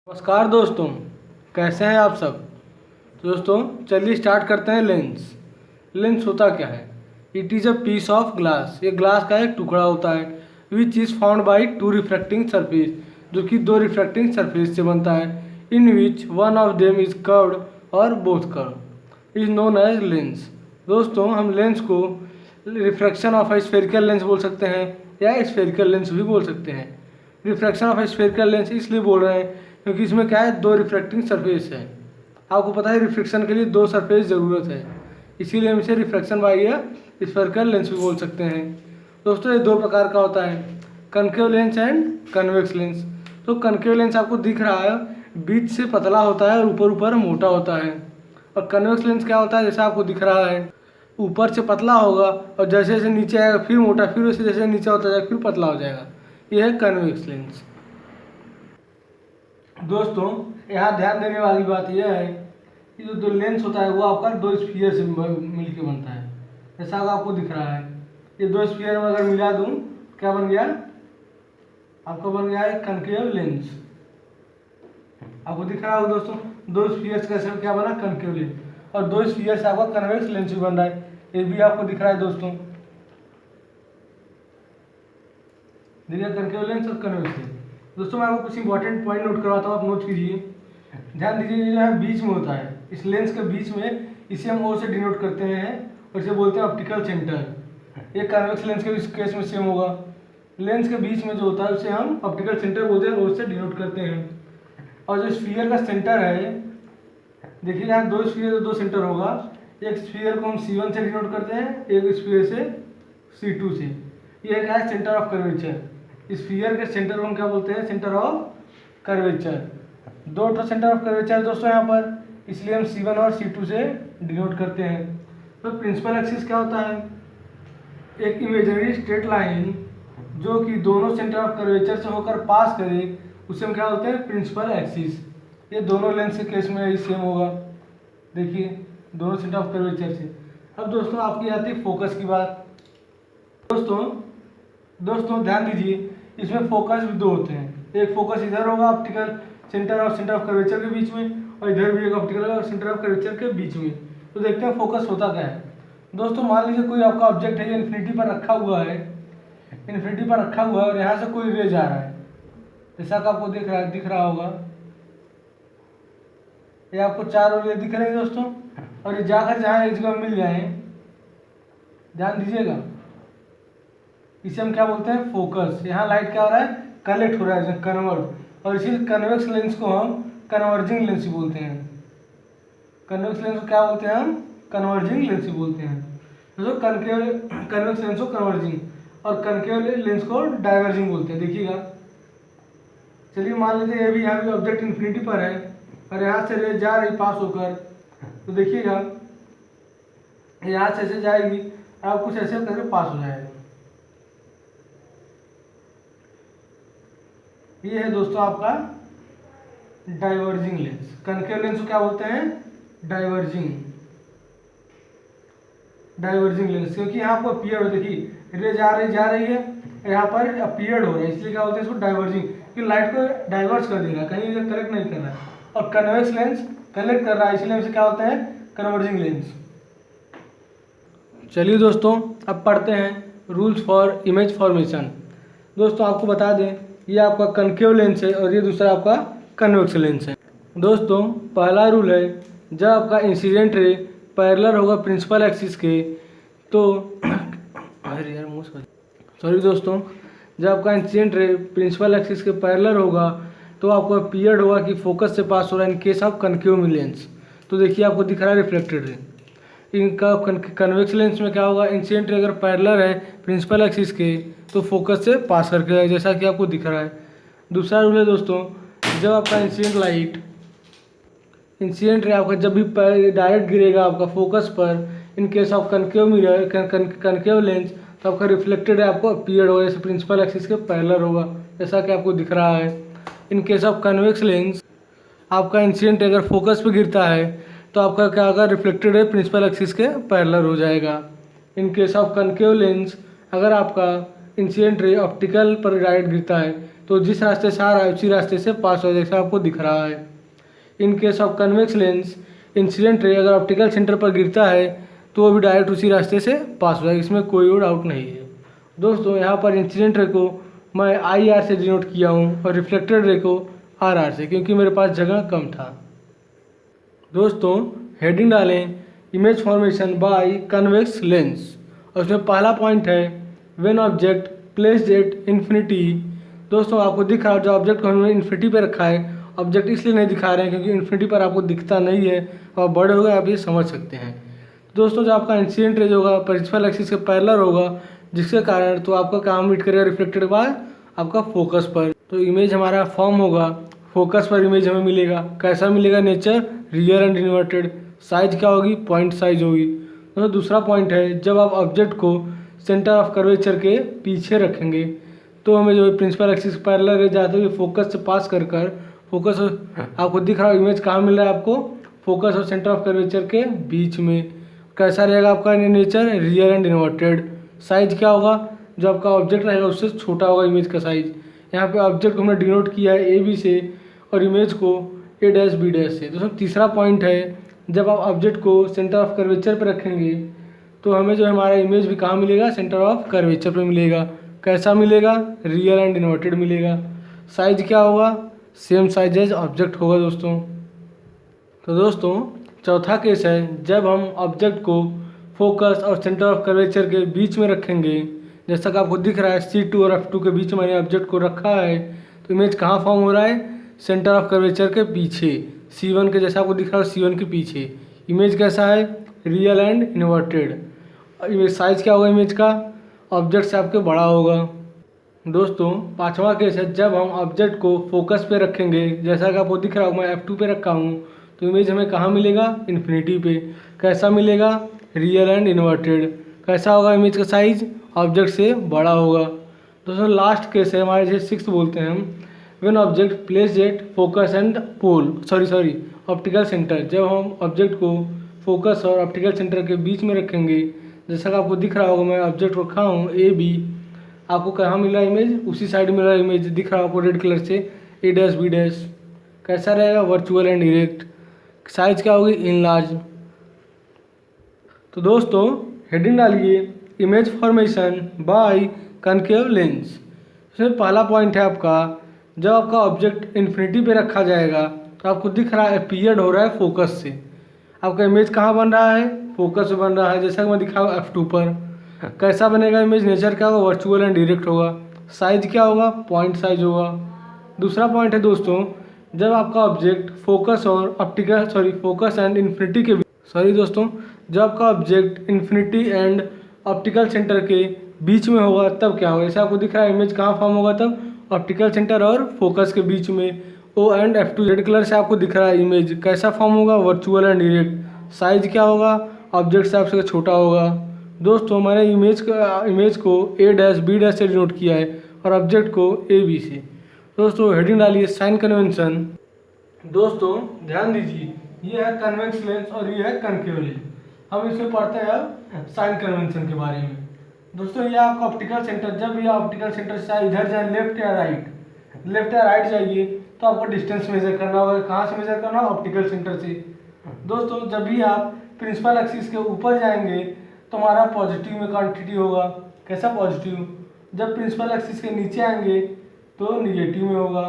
नमस्कार दोस्तों, कैसे हैं आप सब। तो दोस्तों चलिए स्टार्ट करते हैं। लेंस होता क्या है। It is a piece of glass. ये ग्लास का एक टुकड़ा होता है which is found by two refracting surface, जो कि दो रिफ्रैक्टिंग सरफेस से बनता है। In which one of them is curved और both curve is known as lens. दोस्तों हम लेंस को refraction of a spherical lens बोल सकते हैं या स्फेरिकल लेंस भी बोल सकते हैं। रिफ्रैक्शन ऑफ स्फेरिकल लेंस इसलिए बोल रहे हैं क्योंकि इसमें क्या है, दो रिफ्रैक्टिंग सरफेस है। आपको पता है रिफ्लेक्शन के लिए दो सरफेस ज़रूरत है, इसीलिए हम इसे रिफ्रैक्शन बाई या स्फेरिकल लेंस भी बोल सकते हैं। दोस्तों ये दो प्रकार का होता है, concave lens and convex lens. तो कनकेव लेंस आपको दिख रहा है, बीच से पतला होता है और ऊपर ऊपर मोटा होता है। और कन्वेक्स लेंस क्या होता है, जैसा आपको दिख रहा है, ऊपर से पतला होगा और जैसे जैसे नीचे आएगा फिर मोटा, फिर वैसे जैसे नीचे होता जाएगा फिर पतला हो जाएगा। यह है कन्वेक्स लेंस। दोस्तों यहाँ ध्यान देने वाली बात यह है कि जो लेंस होता है वो आपका दो स्फीयर से मिलके बनता है। जैसा आपको दिख रहा है, ये दो स्फीयर में अगर मिला दूँ क्या बन गया, आपका बन गया है कनकेव लेंस। आपको दिख रहा होगा दोस्तों, दो स्फीयर कैसे क्या बना, कनकेव लेंस। और दो स्फीयर से आपका कन्वेक्स लेंस भी बन रहा है, ये भी आपको दिख रहा है दोस्तों। देखिए कनकेव लेंस और कन्वेक्स लेंस। दोस्तों मैं आपको कुछ इंपॉर्टेंट पॉइंट नोट करवाता हूँ, आप नोट कीजिए। ध्यान दीजिए, जो है बीच में होता है, इस लेंस के बीच में, इसे हम ओ से डिनोट करते हैं और इसे बोलते हैं ऑप्टिकल सेंटर। ये कन्वेक्स लेंस के इस केस में सेम होगा। लेंस के बीच में जो होता है उसे हम ऑप्टिकल सेंटर बोलते हैं, ओ से डिनोट करते हैं। और जो स्फीयर का सेंटर है, देखिए यहाँ दो स्फीयर दो सेंटर होगा। एक स्फीयर को हम C1 से डिनोट करते हैं, एक स्फीयर से C2 से। ये क्या है, सेंटर ऑफ कर्वेचर। स्फीयर के सेंटर को हम क्या बोलते हैं, सेंटर ऑफ कर्वेचर। दो तो सेंटर ऑफ कर्वेचर दोस्तों यहाँ पर, इसलिए हम C1 और C2 से डिनोट करते हैं। तो प्रिंसिपल एक्सिस क्या होता है, एक इमेजिनरी स्ट्रेट लाइन जो कि दोनों सेंटर ऑफ कर्वेचर से होकर पास करे, उसे हम क्या बोलते हैं, प्रिंसिपल एक्सिस। ये दोनों लेंस के केस में सेम होगा। देखिए दोनों सेंटर ऑफ कर्वेचर से। अब दोस्तों आपकी आती है फोकस की बात। दोस्तों ध्यान दीजिए, इसमें फोकस भी दो होते हैं। एक फोकस इधर होगा ऑप्टिकल सेंटर और सेंटर ऑफ कर्वेचर के बीच में, और इधर भी एक ऑप्टिकल और सेंटर ऑफ कर्वेचर के बीच में। तो देखते हैं फोकस होता क्या है। दोस्तों मान लीजिए कोई आपका ऑब्जेक्ट है, ये इन्फिनिटी पर रखा हुआ है, इन्फिनिटी पर रखा हुआ है और यहाँ से कोई रे जा रहा है, जैसा कि आपको दिख रहा होगा। ये आपको चारों रे दिख रहे हैं दोस्तों, और ये जाकर जहाँ एक जगह मिल जाए, ध्यान दीजिएगा, इसे हम क्या बोलते हैं, फोकस। यहाँ लाइट क्या हो रहा है, कलेक्ट हो रहा है, कन्वर्ट। और इसी कन्वेक्स लेंस को हम कन्वर्जिंग लेंस बोलते हैं। कन्वेक्स लेंस को क्या बोलते हैं, हम कन्वर्जिंग लेंस बोलते हैं। तो कन्वेक्स लेंस को कन्वर्जिंग और कनकेव लेंस को डाइवर्जिंग बोलते हैं। देखिएगा, चलिए मान लेते हैं ये भी यहाँ भी ऑब्जेक्ट इन्फिनिटी पर है और यहाँ से रे जा रही पास होकर, तो देखिएगा यहाँ से ऐसे जाएगी, आप कुछ ऐसे करके पास हो जाएगा। ये है दोस्तों आपका डाइवर्जिंग लेंस। कनकेव लेंस को क्या बोलते हैं, डाइवर्जिंग लेंस, क्योंकि यहाँ पर अपीयर हो, देखिए रे जा रही है, यहाँ पर अपीयर्ड हो रहा है, इसलिए क्या बोलते हैं इसको डाइवर्जिंग, कि लाइट को डाइवर्स कर देगा, कहीं कलेक्ट नहीं कर रहा है। और कन्वेक्स लेंस कलेक्ट कर रहा है, इसलिए इसे क्या होता है, कन्वर्जिंग लेंस। चलिए दोस्तों अब पढ़ते हैं रूल्स फॉर इमेज फॉर्मेशन। दोस्तों आपको बता दें, ये आपका कनकेव लेंस है और ये दूसरा आपका कन्वेक्स लेंस है। दोस्तों पहला रूल है, जब आपका इंसिडेंट रे पैरेलल होगा प्रिंसिपल एक्सिस के, तो अरे यार मुझ सॉरी दोस्तों, जब आपका इंसिडेंट रे प्रिंसिपल एक्सिस के पैरेलल होगा तो आपको अपीयर्ड होगा कि फोकस से पास हो रहा है in case of concave lens. तो देखिए आपको दिख रहा है रिफ्लेक्टेड रे। इनका कन्वेक्स लेंस में क्या होगा, इंसिडेंट रे अगर पैरेलल है प्रिंसिपल एक्सिस के तो फोकस से पास करके है, जैसा कि आपको दिख रहा है। दूसरा रूल है दोस्तों, जब आपका इंसिडेंट रे आपका जब भी डायरेक्ट गिरेगा आपका फोकस पर, in case of concave lens, तो आपका रिफ्लेक्टेड है आपको अपीयर्ड होगा, जैसे प्रिंसिपल एक्सिस के पैरेलल होगा, जैसा कि आपको दिख रहा है। In case of convex lens, आपका इंसिडेंट अगर फोकस पे गिरता है तो आपका क्या होगा, रिफ्लेक्टेड है प्रिंसिपल एक्सिस के पैरेलल हो जाएगा। In case of concave lens, अगर आपका इंसिडेंट रे ऑप्टिकल पर डायरेक्ट गिरता है तो जिस रास्ते से आ रहा है उसी रास्ते से पास हो, जैसा आपको दिख रहा है। In case of convex lens, incident ray अगर ऑप्टिकल सेंटर पर गिरता है तो वो भी डायरेक्ट उसी रास्ते से पास हो जाएगा, इसमें कोई और डाउट नहीं है। दोस्तों यहाँ पर इंसिडेंट रे को मैं IR से डिनोट किया हूँ और रिफ्लेक्टेड रे को RR से, क्योंकि मेरे पास जगह कम था। दोस्तों हेडिंग डालें image formation by convex lens, और उसमें पहला पॉइंट है when object placed at infinity. दोस्तों आपको दिख रहा है जो ऑब्जेक्ट को हमने इन्फिनिटी पे रखा है, ऑब्जेक्ट इसलिए नहीं दिखा रहे हैं क्योंकि इन्फिनिटी पर आपको दिखता नहीं है, और बड़े हो गए आप ये समझ सकते हैं। दोस्तों जो आपका इंसिडेंट रे होगा प्रिंसिपल एक्सिस के पैरेलल होगा, जिसके कारण तो आपका काम मीट करेगा रिफ्लेक्टेड बाय आपका फोकस पर। तो इमेज हमारा फॉर्म होगा, फोकस पर इमेज हमें मिलेगा। कैसा मिलेगा? Nature real and inverted. Size क्या होगी? पॉइंट साइज होगी। तो दूसरा पॉइंट है जब आप ऑब्जेक्ट को सेंटर ऑफ कर्वेचर के पीछे रखेंगे तो हमें जो प्रिंसिपल एक्सिस पैरेलल रे जाते हुए फोकस से पास कर फोकस आपको दिख रहा है इमेज कहाँ मिल रहा है आपको? फोकस और सेंटर ऑफ कर्वेचर के बीच में। कैसा रहेगा आपका nature? Real and inverted. Size क्या होगा? जो आपका ऑब्जेक्ट रहेगा उससे छोटा होगा इमेज का साइज। यहाँ पे ऑब्जेक्ट को हमने डिनोट किया है AB से और इमेज को A', B' से। दोस्तों तीसरा पॉइंट है जब आप ऑब्जेक्ट को सेंटर ऑफ कर्वेचर पर रखेंगे तो हमें जो हमारा इमेज भी कहाँ मिलेगा? सेंटर ऑफ कर्वेचर पे मिलेगा। कैसा मिलेगा? रियल एंड इन्वर्टेड मिलेगा। साइज क्या होगा? सेम साइज एज ऑब्जेक्ट होगा दोस्तों। तो दोस्तों चौथा केस है जब हम ऑब्जेक्ट को फोकस और सेंटर ऑफ कर्वेचर के बीच में रखेंगे। जैसा कि आपको दिख रहा है C2 और F2 के बीच में मैंने ऑब्जेक्ट को रखा है, तो इमेज कहाँ फॉर्म हो रहा है? सेंटर ऑफ कर्वेचर के पीछे, C1 के जैसा आपको दिख रहा है C1 के पीछे। इमेज कैसा है? Real and inverted. Image size क्या होगा इमेज का? ऑब्जेक्ट से आपके बड़ा होगा। दोस्तों पांचवा केस है जब हम ऑब्जेक्ट को फोकस पे रखेंगे, जैसा कि आपको दिख रहा होगा मैं F2 पे रखा हूँ, तो इमेज हमें कहाँ मिलेगा? इन्फिनिटी पे। कैसा मिलेगा? Real and inverted. कैसा होगा इमेज का साइज? ऑब्जेक्ट से बड़ा होगा। दोस्तों लास्ट केस है हमारे जैसे 6 बोलते हैं हम, when object placed at focus and pole sorry optical centre. जब हम ऑब्जेक्ट को फोकस और ऑप्टिकल सेंटर के बीच में रखेंगे, जैसा कि आपको दिख रहा होगा मैं ऑब्जेक्ट रखा हूँ AB, आपको कहाँ मिला इमेज? उसी साइड में मिला इमेज दिख रहा है आपको रेड कलर से A', B'। कैसा रहेगा? Virtual and direct. साइज क्या होगी? इनलार्ज। तो दोस्तों हेडिंग डालिए image formation by concave lens. इसमें पहला पॉइंट है आपका जब आपका ऑब्जेक्ट इन्फिनिटी पे रखा जाएगा तो आपको दिख रहा है अपीयर्ड हो रहा है फोकस से। आपका इमेज कहाँ बन रहा है? फोकस से बन रहा है, जैसा कि मैं दिखाऊँ F2 पर। कैसा बनेगा इमेज? नेचर क्या होगा? वर्चुअल एंड डायरेक्ट होगा। साइज क्या होगा? पॉइंट साइज होगा। दूसरा पॉइंट है दोस्तों जब आपका ऑब्जेक्ट फोकस और फोकस एंड इन्फिनिटी के दोस्तों जब आपका object infinity and optical centre के बीच में होगा तब क्या होगा? जैसे आपको दिख रहा है इमेज कहाँ फॉर्म होगा? तब ऑप्टिकल सेंटर और फोकस के बीच में O and F2 red colour से आपको दिख रहा है इमेज कैसा फॉर्म होगा? Virtual and direct. साइज क्या होगा? ऑब्जेक्ट से आपसे छोटा होगा। दोस्तों मैंने इमेज को A', B' से डिनोट किया है और ऑब्जेक्ट को AB से। दोस्तों हेडिंग डालिए साइन कन्वेंशन। दोस्तों ध्यान दीजिए ये है कन्वेक्स लेंस और ये है कनकेव लेंस। हम इसमें पढ़ते हैं अब साइन कन्वेंशन के बारे में। दोस्तों ये आपका ऑप्टिकल सेंटर, जब ये ऑप्टिकल सेंटर से इधर जाए लेफ्ट या राइट जाइए तो आपको डिस्टेंस मेजर करना होगा। कहाँ से मेजर करना होगा? ऑप्टिकल सेंटर से। दोस्तों जब भी आप प्रिंसिपल एक्सिस के ऊपर जाएंगे तो हमारा पॉजिटिव में क्वांटिटी होगा। कैसा पॉजिटिव? जब प्रिंसिपल एक्सिस के नीचे आएंगे तो निगेटिव में होगा।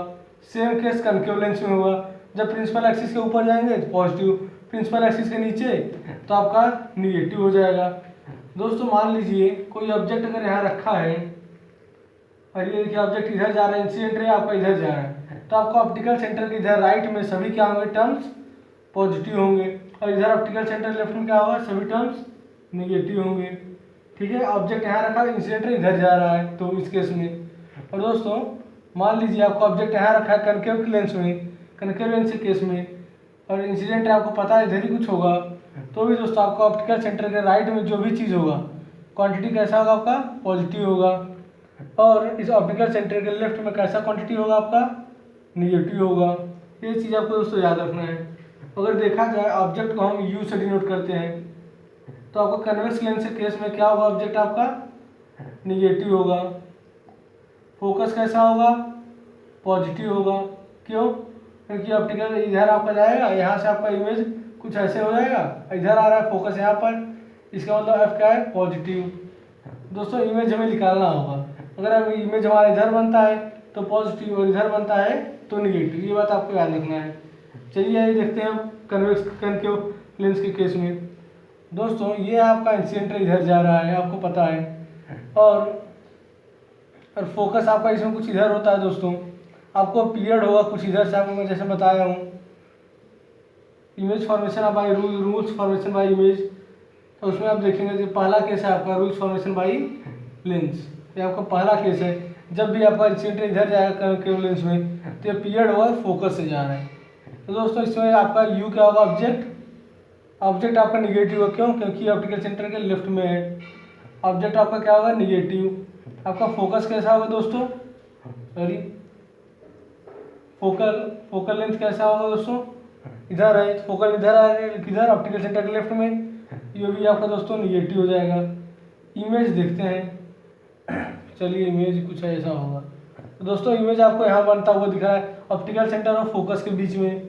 सेम केस कनकेव लेंस में होगा। जब प्रिंसिपल एक्सिस के ऊपर जाएंगे तो पॉजिटिव, प्रिंसिपल एक्सिस के नीचे तो आपका निगेटिव हो जाएगा। दोस्तों मान लीजिए कोई ऑब्जेक्ट अगर यहाँ रखा है और ये देखिए ऑब्जेक्ट इधर जा रहा है, इंसिडेंट रे आपका इधर जा रहा है, तो आपका ऑप्टिकल सेंटर के इधर राइट में सभी क्या होंगे? टर्म्स पॉजिटिव होंगे, और इधर ऑप्टिकल सेंटर लेफ्ट में क्या होगा? सभी टर्म्स निगेटिव होंगे। ठीक है, ऑब्जेक्ट यहाँ रखा है, इंसिडेंट रे इधर जा रहा है, तो इस केस में। और दोस्तों मान लीजिए आपका ऑब्जेक्ट यहाँ रखा है कनकेव लेंस में, कनकेव लेंस के केस में, और इंसिडेंट रे आपको पता है इधर ही कुछ होगा, तो भी दोस्तों आपका ऑप्टिकल सेंटर के राइट में जो भी चीज़ होगा क्वांटिटी कैसा होगा? आपका पॉजिटिव होगा। और इस ऑप्टिकल सेंटर के लेफ्ट में कैसा क्वांटिटी होगा? आपका निगेटिव होगा। ये चीज़ आपको दोस्तों याद रखना है। अगर देखा जाए ऑब्जेक्ट को हम U से डिनोट करते हैं तो आपका कन्वेक्स लेंस के केस में क्या होगा? ऑब्जेक्ट आपका निगेटिव होगा। फोकस कैसा होगा? पॉजिटिव होगा। क्यों? क्योंकि ऑप्टिकल इधर आपका जाएगा, यहाँ से आपका इमेज कुछ ऐसे हो जाएगा, इधर आ रहा है फोकस यहाँ पर, इसका मतलब एफ क्या है? पॉजिटिव। दोस्तों इमेज हमें निकालना होगा, अगर अब इमेज हमारा इधर बनता है तो पॉजिटिव और इधर बनता है तो निगेटिव, ये बात आपको याद रखना है। चलिए आइए देखते हैं हम कन्वेक्स कनकेव लेंस के केस में। दोस्तों ये आपका इंसिडेंट इधर जा रहा है, आपको पता है, और फोकस आपका इसमें कुछ इधर होता है। दोस्तों आपको पीरियड होगा कुछ इधर से, आपको मैं जैसे बताया हूँ image formation by rules formation by image, तो उसमें आप देखेंगे जो पहला केस है आपका रूल्स फॉर्मेशन बाय लेंस, ये आपका पहला केस है। जब भी आपका इंसिडेंट इधर जाएगा कनकेव लेंस में तो ये पीरियड होगा फोकस से जा रहा है। तो दोस्तों इसमें आपका यू क्या होगा? ऑब्जेक्ट आपका निगेटिव है। क्यों? क्योंकि ऑप्टिकल सेंटर के लेफ्ट में है, ऑब्जेक्ट आपका क्या होगा? निगेटिव। आपका फोकस कैसा होगा दोस्तों? सॉरी, फोकल लेंथ कैसा होगा दोस्तों? इधर है, फोकल इधर आ रही है, किधर? ऑप्टिकल सेंटर के लेफ्ट में, ये भी आपका दोस्तों निगेटिव हो जाएगा। इमेज देखते हैं, चलिए इमेज कुछ ऐसा होगा। तो दोस्तों इमेज आपको यहाँ बनता हुआ दिख रहा है ऑप्टिकल सेंटर और फोकस के बीच में,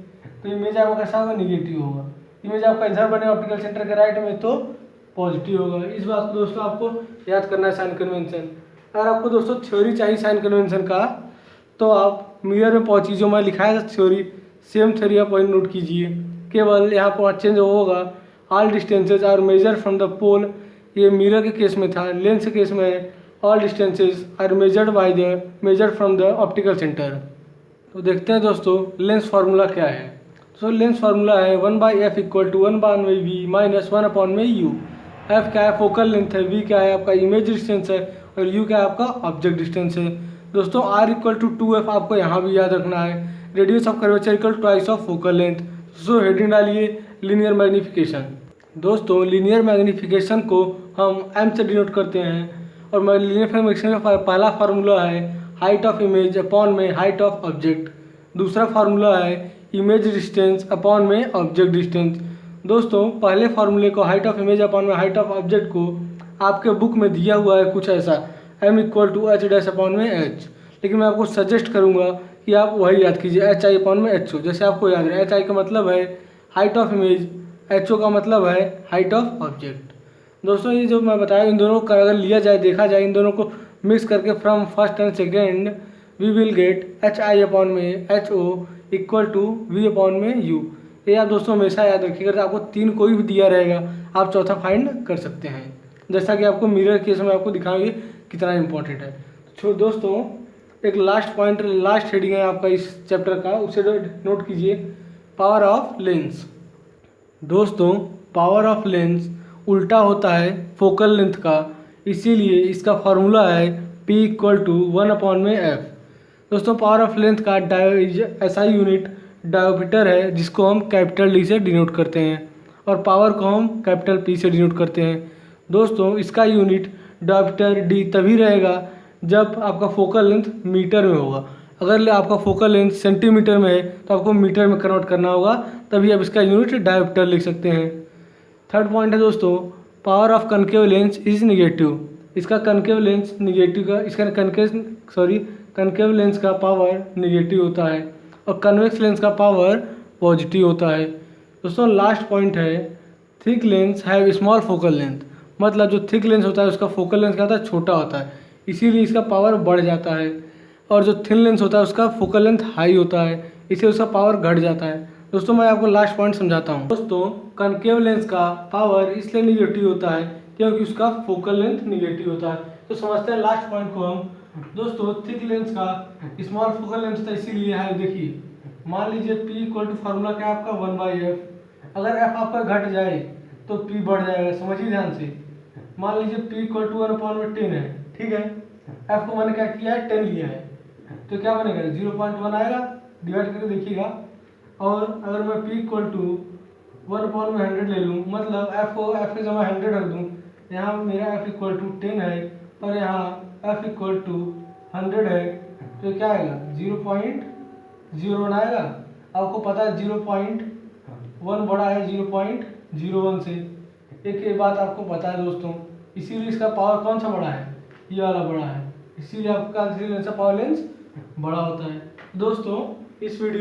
तो इमेज आपका कैसा होगा? निगेटिव होगा। इमेज आपका इधर बने ऑप्टिकल सेंटर के राइट में तो पॉजिटिव होगा। इस बात को दोस्तों आपको याद करना है साइन कन्वेंशन। अगर आपको दोस्तों थ्योरी चाहिए साइन कन्वेंशन का तो आप मिरर में पहुंची, जो मैं लिखाया था थ्योरी, सेम थ्योरी आप वही नोट कीजिए। केवल यहाँ पर चेंज होगा, all distances are measure from the pole, ये मिरर के केस में था। लेंस के केस में all distances are measured from the optical centre. तो देखते हैं दोस्तों लेंस फार्मूला क्या है। तो लेंस फार्मूला है 1/f equal to 1/v minus 1/u। F क्या है? फोकल लेंथ है, वी क्या है? आपका इमेज डिस्टेंस है, और यू क्या है? आपका ऑब्जेक्ट डिस्टेंस है। दोस्तों आर इक्वल टू 2f आपको यहाँ भी याद रखना है। Radius of curvature equal twice of focal length. So heading डालिए लीनियर मैग्नीफिकेशन। दोस्तों लीनियर मैग्नीफिकेशन को हम m से डिनोट करते हैं, और लीनियर मैग्नीफिकेशन का पहला फार्मूला है हाइट ऑफ इमेज अपॉन में हाइट ऑफ ऑब्जेक्ट। दूसरा फार्मूला है इमेज डिस्टेंस अपॉन में ऑब्जेक्ट डिस्टेंस। दोस्तों पहले फार्मूले को हाइट ऑफ इमेज अपॉन में हाइट ऑफ ऑब्जेक्ट को आपके बुक में दिया हुआ है कुछ ऐसा, m equal to H dash upon में h, लेकिन मैं आपको सजेस्ट करूंगा कि आप वही याद कीजिए एच आई अपॉन में एच ओ। जैसे आपको याद है एच आई का मतलब है height of image, H O का मतलब है हाइट ऑफ ऑब्जेक्ट। दोस्तों ये जो मैं बताया इन दोनों का अगर लिया जाए, देखा जाए, इन दोनों को मिक्स करके from first and second we will get h I upon में H o equal to v upon में यू। ये आप दोस्तों हमेशा याद रखिएगा, अगर आपको तीन कोई भी दिया रहेगा आप चौथा फाइंड कर सकते हैं, जैसा कि आपको मिरर केस में आपको दिखाएंगे कितना इंपॉर्टेंट है। तो दोस्तों एक लास्ट पॉइंट, लास्ट हेडिंग है आपका इस चैप्टर का, उसे नोट कीजिए, पावर ऑफ लेंस। दोस्तों पावर ऑफ लेंस उल्टा होता है फोकल लेंथ का, इसीलिए इसका फार्मूला है P इक्वल टू 1 में F। दोस्तों पावर ऑफ लेंथ का ऐसा यूनिट डायोमीटर है जिसको हम कैपिटल D से डिनोट करते हैं, और पावर को हम कैपिटल P से डिनोट करते हैं। दोस्तों इसका यूनिट डायोमीटर D तभी रहेगा जब आपका फोकल लेंथ मीटर में होगा। अगर आपका फोकल लेंथ सेंटीमीटर में है तो आपको मीटर में कन्वर्ट करना होगा, तभी आप इसका यूनिट डायोमीटर लिख सकते हैं। थर्ड पॉइंट है दोस्तों power of concave lens is negative. इसका कनकेव लेंस निगेटिव का, इसका कनकेव लेंस का पावर निगेटिव होता है, और कन्वेक्स लेंस का पावर पॉजिटिव होता है। दोस्तों लास्ट पॉइंट है thick lens have small focal length, मतलब जो थिक लेंस होता है उसका फोकल लेंस क्या होता है? छोटा होता है, इसीलिए इसका पावर बढ़ जाता है, और जो थिन लेंस होता है उसका फोकल लेंथ हाई होता है, इसलिए उसका पावर घट जाता है। दोस्तों मैं आपको लास्ट पॉइंट समझाता हूँ। दोस्तों कनकेव लेंस का पावर इसलिए निगेटिव होता है क्योंकि उसका फोकल लेंथ निगेटिव होता है। तो समझते हैं लास्ट पॉइंट को हम। दोस्तों थिक लेंस का स्मॉल फोकल लेंथ था इसीलिए है, देखिए मान लीजिए P इक्वल टू फार्मूला क्या है आपका 1/f। अगर f आपका घट जाए तो P बढ़ जाएगा, समझिए ध्यान से। मान लीजिए P इक्वल टू 1/10 है, ठीक है, f को मैंने क्या किया है? 10 लिया है, तो क्या बनेगा? 0.1 आएगा, डिवाइड करके देखिएगा। और अगर मैं P इक्वल टू 1/100 ले लूँ, मतलब f के जगह 100 रख दूँ, यहाँ मेरा f इक्वल टू 10 है और यहाँ f इक्वल टू 100 है, तो क्या आएगा? 0.01 आएगा। आपको पता है 0.1 बड़ा है 0.01 से, एक बात आपको पता है दोस्तों, इसीलिए इसका पावर कौन सा बड़ा है? ये वाला बड़ा है, इसीलिए आपका पावर लेंस बड़ा होता है। दोस्तों इस वीडियो